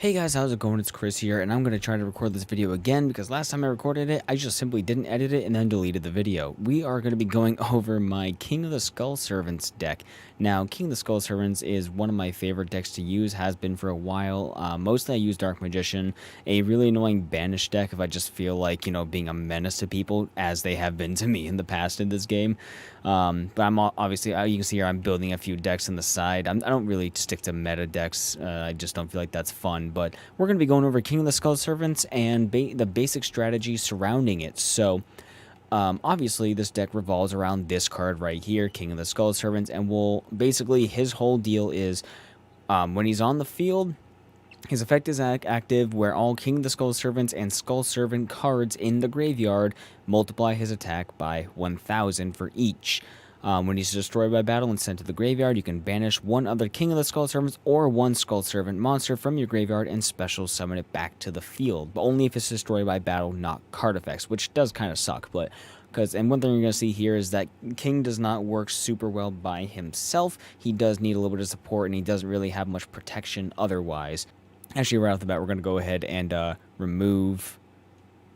Hey guys, how's it going? It's Chris here, and I'm going to try to record this video again because last time I recorded it, I just simply didn't edit it and then deleted the video. We are going to be going over my King of the Skull Servants deck. Now, King of the Skull Servants is one of my favorite decks to use, has been for a while. Mostly I use Dark Magician, a really annoying Banish deck if I just feel like, being a menace to people, as they have been to me in the past in this game. But I'm obviously, you can see here, I'm building a few decks on the side. I don't really stick to meta decks. I just don't feel like that's fun. But we're going to be going over King of the Skull Servants and the basic strategy surrounding it. So, obviously, this deck revolves around this card right here, King of the Skull Servants, and basically, his whole deal is when he's on the field, his effect is active where all King of the Skull Servants and Skull Servant cards in the graveyard multiply his attack by 1,000 for each. When he's destroyed by battle and sent to the graveyard, you can banish one other King of the Skull Servants or one Skull Servant monster from your graveyard and special summon it back to the field, but only if it's destroyed by battle, not card effects, which does kind of suck, but... And one thing you're going to see here is that King does not work super well by himself. He does need a little bit of support, and he doesn't really have much protection otherwise. Actually, right off the bat, we're going to go ahead and remove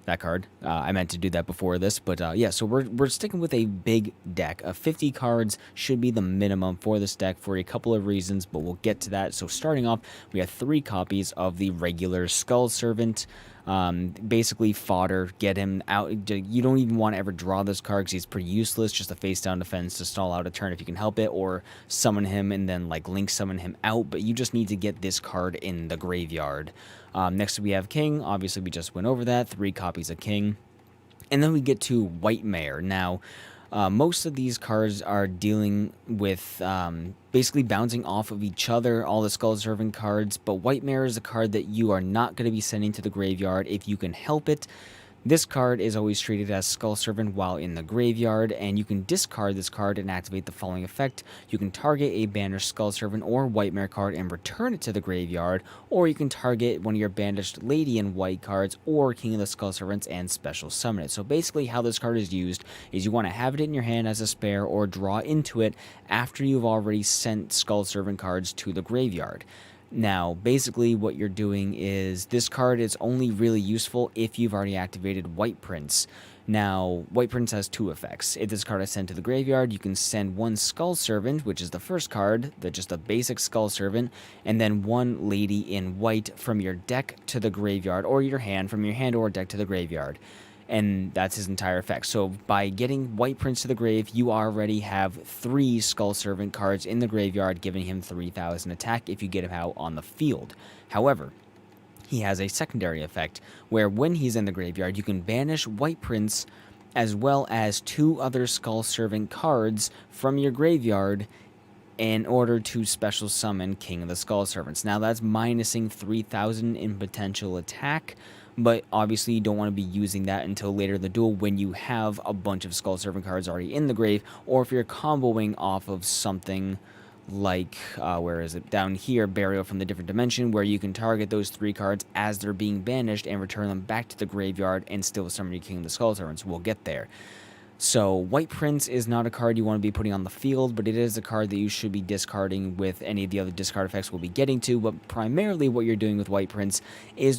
that card. I meant to do that before this, but yeah, so we're sticking with a big deck. 50 cards should be the minimum for this deck for a couple of reasons, but we'll get to that. So starting off, we have 3 copies of the regular Skull Servant. Basically fodder, get him out. You don't even want to ever draw this card because he's pretty useless, just a face down defense to stall out a turn if you can help it, or summon him and then like link summon him out, but you just need to get this card in the graveyard. Next we have King. Obviously we just went over that, 3 copies of King. And then we get to White Mare. Now, most of these cards are dealing with basically bouncing off of each other, all the Skull Servant cards, but White Mare is a card that you are not going to be sending to the graveyard if you can help it. This card is always treated as Skull Servant while in the graveyard, and you can discard this card and activate the following effect. You can target a banished Skull Servant or White Mare card and return it to the graveyard, or you can target one of your banished Lady in White cards or King of the Skull Servants and special summon it. So basically how this card is used is you want to have it in your hand as a spare or draw into it after you've already sent Skull Servant cards to the graveyard. Now, basically what you're doing is this card is only really useful if you've already activated White Prince. Now, White Prince has 2 effects. If this card is sent to the graveyard, you can send 1 Skull Servant, which is the first card, just a basic Skull Servant, and then 1 Lady in White from your deck to the graveyard, or your hand, from your hand or deck to the graveyard. And that's his entire effect. So by getting White Prince to the grave, you already have 3 Skull Servant cards in the graveyard, giving him 3,000 attack if you get him out on the field. However, he has a secondary effect, where when he's in the graveyard, you can banish White Prince as well as 2 other Skull Servant cards from your graveyard in order to special summon King of the Skull Servants. Now that's minusing 3,000 in potential attack, but obviously you don't want to be using that until later in the duel when you have a bunch of Skull Servant cards already in the grave, or if you're comboing off of something like, where is it? Down here, Burial from the Different Dimension, where you can target those 3 cards as they're being banished and return them back to the graveyard and still summon your King of the Skull Servants. We'll get there. So, White Prince is not a card you want to be putting on the field, but it is a card that you should be discarding with any of the other discard effects we'll be getting to. But primarily what you're doing with White Prince is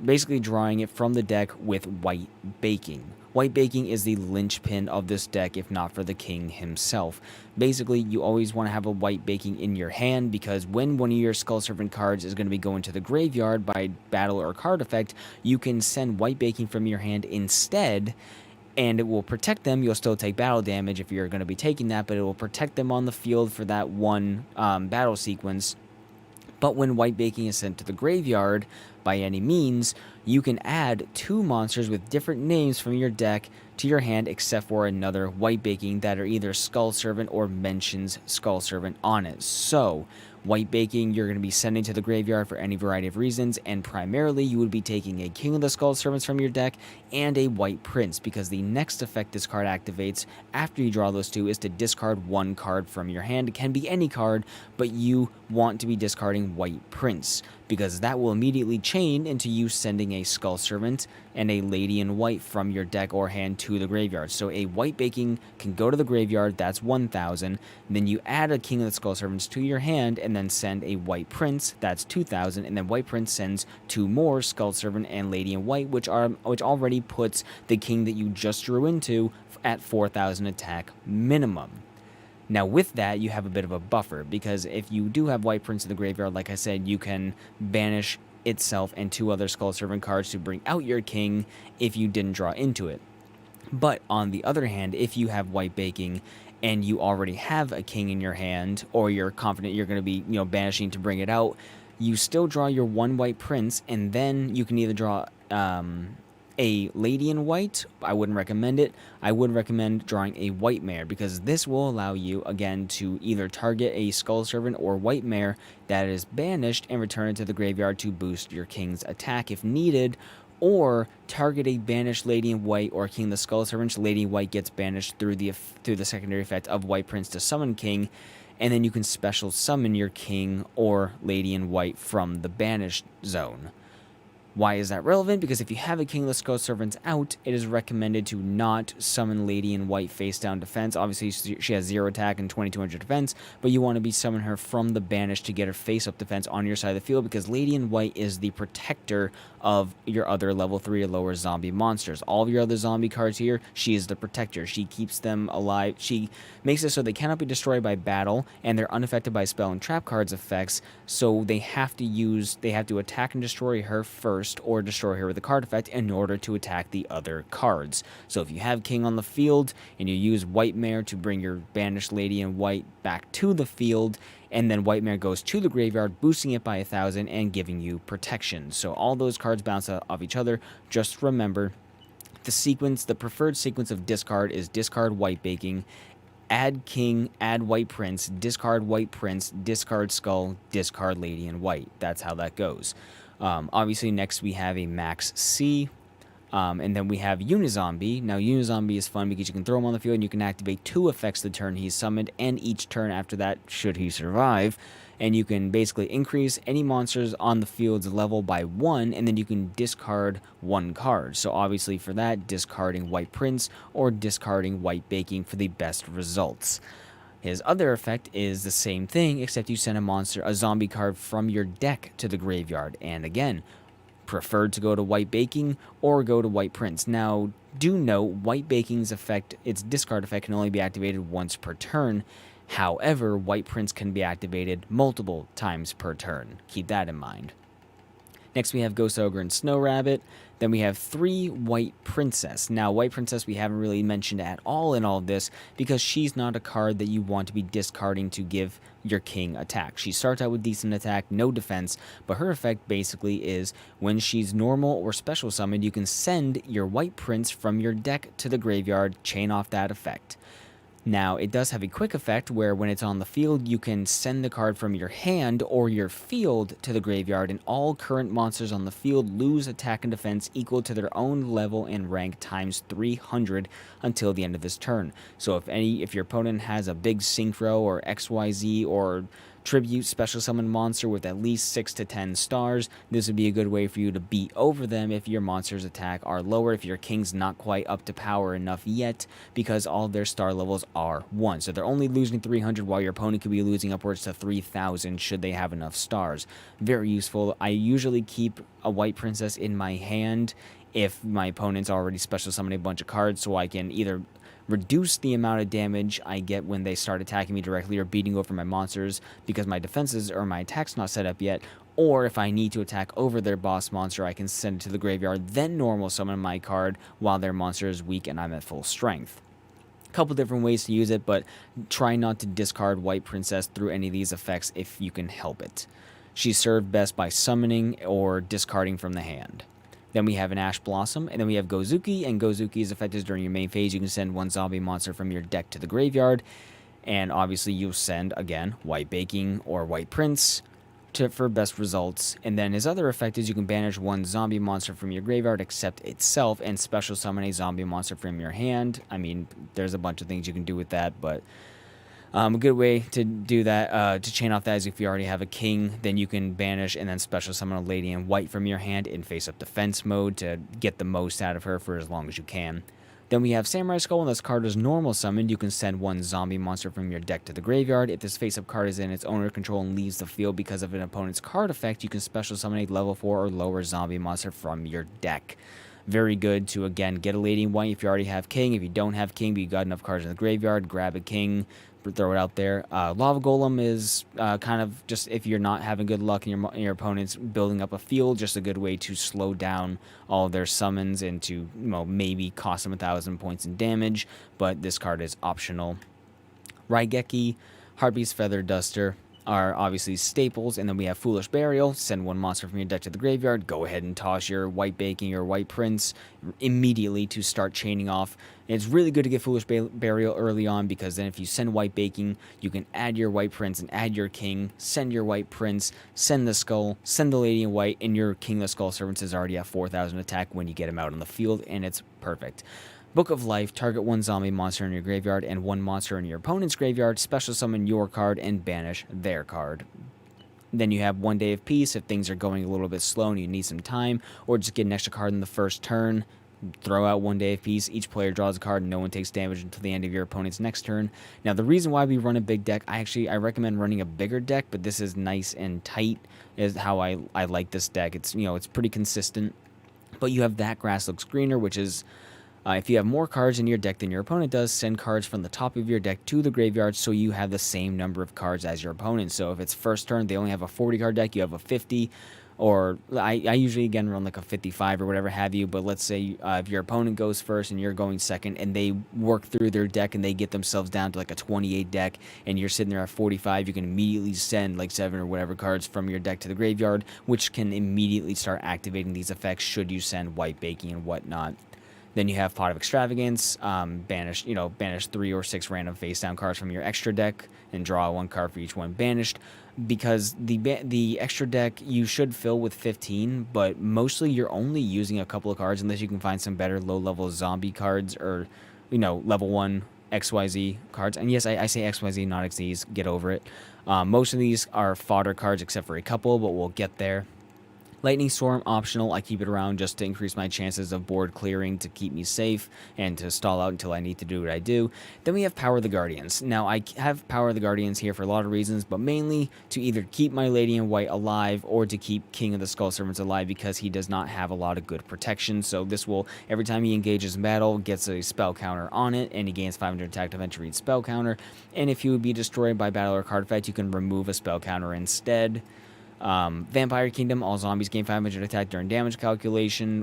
basically drawing it from the deck with White Baking. White Baking is the linchpin of this deck, if not for the King himself. Basically, you always want to have a White Baking in your hand, because when one of your Skull Servant cards is going to be going to the graveyard by battle or card effect, you can send White Baking from your hand instead, and it will protect them. You'll still take battle damage if you're going to be taking that, but it will protect them on the field for that one battle sequence. But when White Baking is sent to the graveyard, by any means, you can add 2 monsters with different names from your deck to your hand, except for another White Baking that are either Skull Servant or mentions Skull Servant on it. So, White Baking you're going to be sending to the graveyard for any variety of reasons, and primarily you would be taking a King of the Skull Servants from your deck and a White Prince, because the next effect this card activates after you draw those 2 is to discard 1 card from your hand. It can be any card, but you want to be discarding White Prince. because that will immediately chain into you sending a Skull Servant and a Lady in White from your deck or hand to the graveyard. So a White Baking can go to the graveyard, that's 1,000. Then you add a King of the Skull Servants to your hand and then send a White Prince, that's 2,000. And then White Prince sends 2 more Skull Servant and Lady in White, which already puts the king that you just drew into at 4,000 attack minimum. Now with that, you have a bit of a buffer, because if you do have White Prince in the graveyard, like I said, you can banish itself and 2 other Skull Servant cards to bring out your king if you didn't draw into it. But on the other hand, if you have White Baking and you already have a king in your hand, or you're confident you're going to be, banishing to bring it out, you still draw your 1 White Prince, and then you can either draw a Lady in White. I wouldn't recommend it. I would recommend drawing a White Mare, because this will allow you, again, to either target a Skull Servant or White Mare that is banished and return it to the graveyard to boost your king's attack if needed, or target a banished Lady in White or King of the Skull Servants. Lady in White gets banished through the secondary effect of White Prince to summon King, and then you can special summon your King or Lady in White from the banished zone. Why is that relevant? Because if you have a King of the Skull Servants out, it is recommended to not summon Lady in White face down defense. Obviously, she has 0 attack and 2200 defense, but you want to be summoning her from the banish to get her face up defense on your side of the field, because Lady in White is the protector of your other level 3 or lower zombie monsters. All of your other zombie cards here, she is the protector. She keeps them alive. She makes it so they cannot be destroyed by battle, and they're unaffected by spell and trap cards effects, so they have to attack and destroy her first, or destroy her with a card effect in order to attack the other cards. So if you have King on the field and you use White Mare to bring your banished Lady in White back to the field, and then White Mare goes to the graveyard, boosting it by 1,000 and giving you protection. So all those cards bounce off each other. Just remember, the preferred sequence of discard is discard White Baking, add King, add White Prince, discard White Prince, discard Skull, discard Lady in White. That's how that goes. Obviously, next we have a Max C, and then we have Unizombie. Now, Unizombie is fun because you can throw him on the field and you can activate 2 effects the turn he's summoned, and each turn after that, should he survive. And you can basically increase any monsters on the field's level by 1, and then you can discard 1 card. So obviously for that, discarding White Prince or discarding White Baking for the best results. His other effect is the same thing, except you send a zombie card from your deck to the graveyard. And again, preferred to go to White Baking or go to White Prince. Now, do note, White Baking's effect, its discard effect, can only be activated once per turn. However, White Prince can be activated multiple times per turn. Keep that in mind. Next, we have Ghost Ogre and Snow Rabbit. Then we have 3 White Princess. Now, White Princess we haven't really mentioned at all in all of this, because she's not a card that you want to be discarding to give your king attack. She starts out with decent attack, no defense, but her effect basically is when she's normal or special summoned, you can send your White Prince from your deck to the graveyard, chain off that effect. Now, it does have a quick effect where when it's on the field, you can send the card from your hand or your field to the graveyard, and all current monsters on the field lose attack and defense equal to their own level and rank times 300 until the end of this turn. So if your opponent has a big Synchro or XYZ or Tribute special summon monster with at least 6 to 10 stars, this would be a good way for you to beat over them if your monster's attack are lower, if your king's not quite up to power enough yet, because all their star levels are 1. So they're only losing 300 while your opponent could be losing upwards to 3,000 should they have enough stars. Very useful. I usually keep a White Princess in my hand if my opponent's already special summoned a bunch of cards, so I can either reduce the amount of damage I get when they start attacking me directly or beating over my monsters because my defenses or my attack's not set up yet, or if I need to attack over their boss monster, I can send it to the graveyard, then normal summon my card while their monster is weak and I'm at full strength. A couple different ways to use it, but try not to discard White Princess through any of these effects if you can help it. She's served best by summoning or discarding from the hand. Then we have an Ash Blossom, and then we have Gozuki, and Gozuki's effect is during your main phase, you can send 1 zombie monster from your deck to the graveyard, and obviously you'll send, again, White Baking or White Prince for best results. And then his other effect is you can banish 1 zombie monster from your graveyard except itself, and special summon a zombie monster from your hand. I mean, there's a bunch of things you can do with that, but A good way to do that, to chain off that, is if you already have a king, then you can banish and then special summon a lady in white from your hand in face-up defense mode to get the most out of her for as long as you can. Then we have Samurai Skull. When this card is normal summoned, you can send one zombie monster from your deck to the graveyard. If this face-up card is in its owner control and leaves the field because of an opponent's card effect, you can special summon a level 4 or lower zombie monster from your deck. Very good to, again, get a lady in white if you already have king. If you don't have king, but you got enough cards in the graveyard, grab a king, throw it out there. Lava Golem is kind of just, if you're not having good luck and your opponent's building up a field, just a good way to slow down all of their summons and to, maybe cost them 1,000 points in damage, but this card is optional. Raigeki, Heartbeat's Feather Duster are obviously staples, and then we have Foolish Burial. Send one monster from your deck to the graveyard. Go ahead and toss your White Baking or White Prince immediately to start chaining off. And it's really good to get Foolish Burial early on, because then if you send White Baking, you can add your White Prince and add your King, send your White Prince, send the Skull, send the Lady in White, and your King of the Skull Servants is already at 4,000 attack when you get him out on the field, and it's perfect. Book of Life, target one zombie monster in your graveyard and one monster in your opponent's graveyard, special summon your card and banish their card. Then you have One Day of Peace if things are going a little bit slow and you need some time, or just get an extra card in the first turn. Throw out One Day of Peace, each player draws a card and no one takes damage until the end of your opponent's next turn. Now, the reason why we run a big deck, I recommend running a bigger deck, but this is nice and tight, is how I like this deck. It's, it's pretty consistent, but you have That Grass Looks Greener, which is, if you have more cards in your deck than your opponent does, send cards from the top of your deck to the graveyard so you have the same number of cards as your opponent. So if it's first turn, they only have a 40 card deck, you have a 50, or I usually, again, run like a 55 or whatever have you, but let's say if your opponent goes first and you're going second, and they work through their deck and they get themselves down to like a 28 deck, and you're sitting there at 45, you can immediately send like 7 or whatever cards from your deck to the graveyard, which can immediately start activating these effects should you send White Baking and whatnot. Then you have Pot of Extravagance, banish 3 or 6 random face-down cards from your extra deck and draw one card for each one banished. Because the extra deck you should fill with 15, but mostly you're only using a couple of cards unless you can find some better low-level zombie cards or, level 1 XYZ cards. And yes, I say XYZ, not XZs, get over it. Most of these are fodder cards except for a couple, but we'll get there. Lightning Storm, optional. I keep it around just to increase my chances of board clearing to keep me safe and to stall out until I need to do what I do. Then we have Power of the Guardians. Now, I have Power of the Guardians here for a lot of reasons, but mainly to either keep my Lady in White alive or to keep King of the Skull Servants alive, because he does not have a lot of good protection. So this will, every time he engages in battle, gets a spell counter on it, and he gains 500 attack, defense, read spell counter. And if he would be destroyed by battle or card effect, you can remove a spell counter instead. Vampire Kingdom, all zombies gain 500 attack during damage calculation.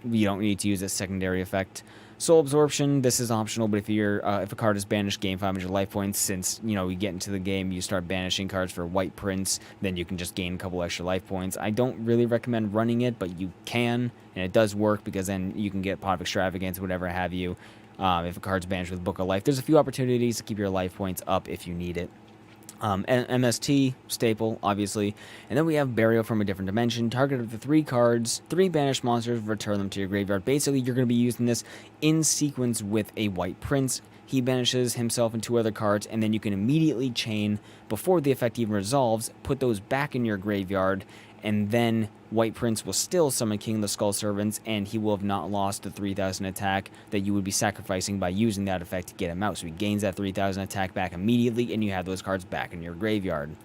You don't need to use a secondary effect. Soul Absorption, this is optional, but if a card is banished, gain 500 life points. Since, we get into the game, you start banishing cards for White Prince, then you can just gain a couple extra life points. I don't really recommend running it, but you can, and it does work, because then you can get Pot of Extravagance, whatever have you, if a card's banished with Book of Life. There's a few opportunities to keep your life points up if you need it. MST, staple, obviously. And then we have Burial from a Different Dimension. Target of the 3 cards, 3 banished monsters, return them to your graveyard. Basically, you're going to be using this in sequence with a White Prince. He banishes himself and 2 other cards, and then you can immediately chain, before the effect even resolves, put those back in your graveyard, and then White Prince will still summon King of the Skull Servants, and he will have not lost the 3,000 attack that you would be sacrificing by using that effect to get him out. So he gains that 3,000 attack back immediately, and you have those cards back in your graveyard.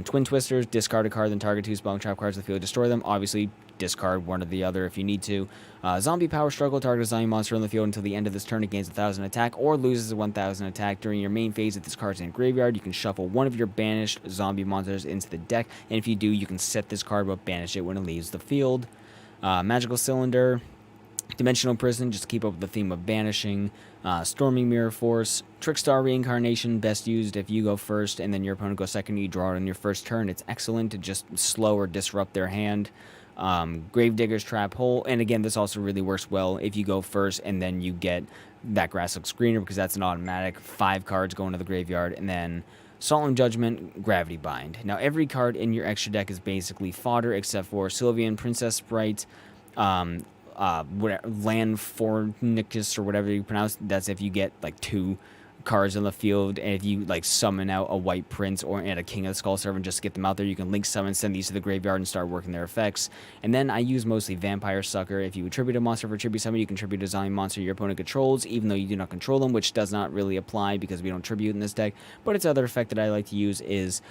Twin Twisters, discard a card, then target 2 spell and trap cards in the field, destroy them. Obviously, discard one or the other if you need to. Zombie Power Struggle, target a zombie monster in the field until the end of this turn. It gains 1,000 attack or loses 1,000 attack. During your main phase, if this card's in the graveyard, you can shuffle one of your banished zombie monsters into the deck, and if you do, you can set this card but banish it when it leaves the field. Magical Cylinder, Dimensional Prison, just to keep up with the theme of banishing. Storming Mirror Force, Trickstar Reincarnation, best used if you go first and then your opponent goes second, you draw it on your first turn. It's excellent to just slow or disrupt their hand. Gravedigger's Trap Hole, and again, this also really works well if you go first and then you get That Grass Looks Greener, because that's an automatic 5 cards going to the graveyard. And then Solemn Judgment, Gravity Bind. Now, every card in your extra deck is basically fodder except for Sylvian Princess Sprite, Land Fornicus, or whatever you pronounce. That's if you get like 2 cards in the field, and if you like summon out a White Prince or and a King of the Skull Servant just to get them out there, you can link summon, send these to the graveyard, and start working their effects. And then I use mostly Vampire Sucker. If you attribute a monster for tribute summon, you can tribute a zombie monster your opponent controls, even though you do not control them, which does not really apply because we don't tribute in this deck. But its other effect that I like to use is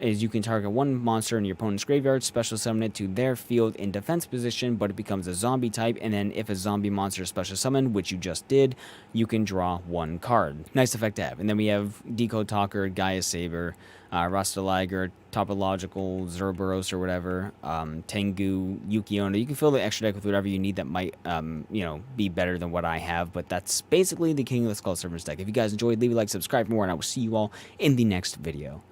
you can target one monster in your opponent's graveyard, special summon it to their field in defense position, but it becomes a zombie type, and then if a zombie monster is special summoned, which you just did, you can draw one card. Nice effect to have. And then we have Decode Talker, Gaia Saber, Rastalager, Topological, Zerberos or whatever, Tengu, Yuki-Onna. You can fill the extra deck with whatever you need that might, be better than what I have, but that's basically the King of the Skull Servants deck. If you guys enjoyed, leave a like, subscribe for more, and I will see you all in the next video.